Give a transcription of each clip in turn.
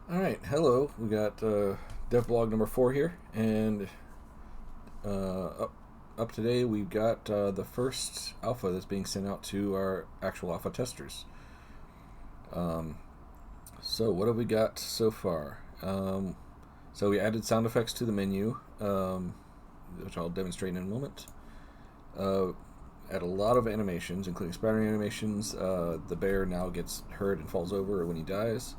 Alright, hello. We got devblog number 4 here, and up today we've got the first alpha that's being sent out to our actual alpha testers. So what have we got so far? So we added sound effects to the menu, which I'll demonstrate in a moment. Add a lot of animations, including spider animations. The bear now gets hurt and falls over when he dies.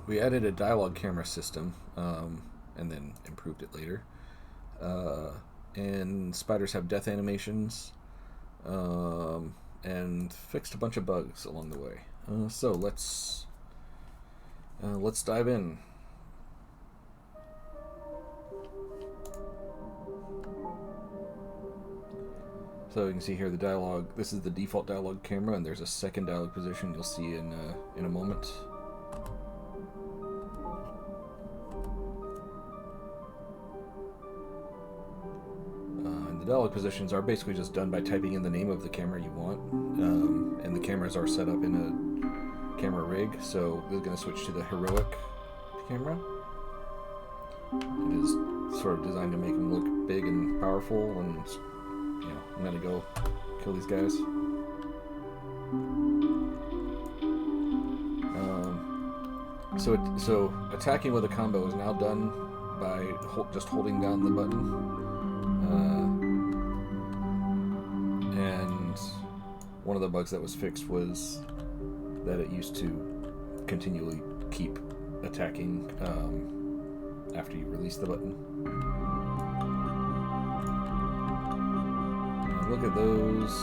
We added a dialogue camera system, and then improved it later. And spiders have death animations, and fixed a bunch of bugs along the way. So let's dive in. So you can see here the dialogue. This is the default dialogue camera, and there's a second dialogue position you'll see in a moment. And the dialogue positions are basically just done by typing in the name of the camera you want, and the cameras are set up in a camera rig. So we're going to switch to the heroic camera. It is sort of designed to make them look big and powerful, and I'm gonna go kill these guys. So attacking with a combo is now done by just holding down the button, and one of the bugs that was fixed was that it used to continually keep attacking after you release the button. Look at those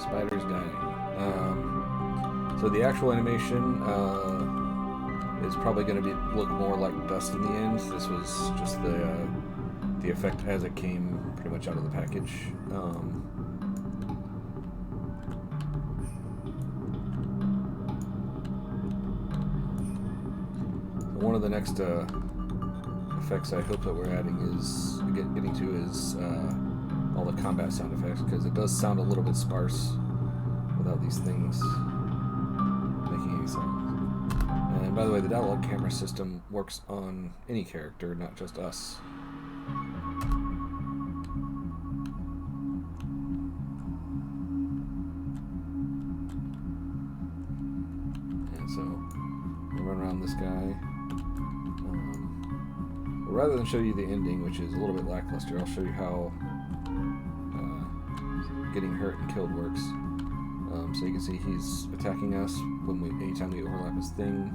spiders dying. So the actual animation is probably going to look more like dust in the end. This was just the effect as it came pretty much out of the package. One of the next effects I hope that we're adding is getting to is all the combat sound effects, because it does sound a little bit sparse without these things making any sounds. And by the way, the dialogue camera system works on any character, not just us. And so we'll run around this guy. But rather than show you the ending, which is a little bit lackluster, I'll show you how getting hurt and killed works. So you can see he's attacking us anytime we overlap his thing,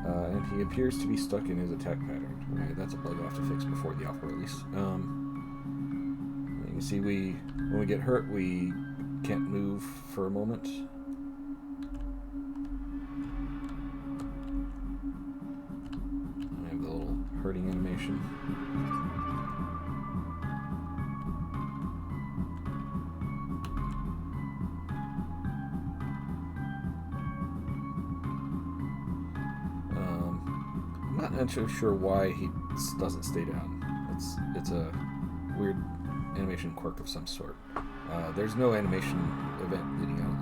and he appears to be stuck in his attack pattern. Right, that's a bug I have to fix before the alpha release. You can see when we get hurt, we can't move for a moment. I have the little hurting animation. I'm not sure why he doesn't stay down. It's a weird animation quirk of some sort. There's no animation event leading out of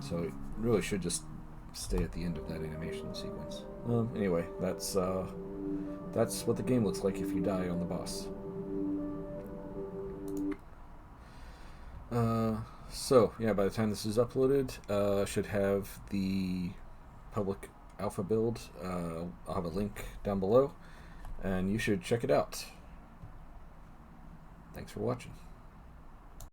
that. So it really should just stay at the end of that animation sequence. Anyway, that's what the game looks like if you die on the boss. So yeah, by the time this is uploaded, should have the public alpha build. I'll have a link down below, and you should check it out. Thanks for watching.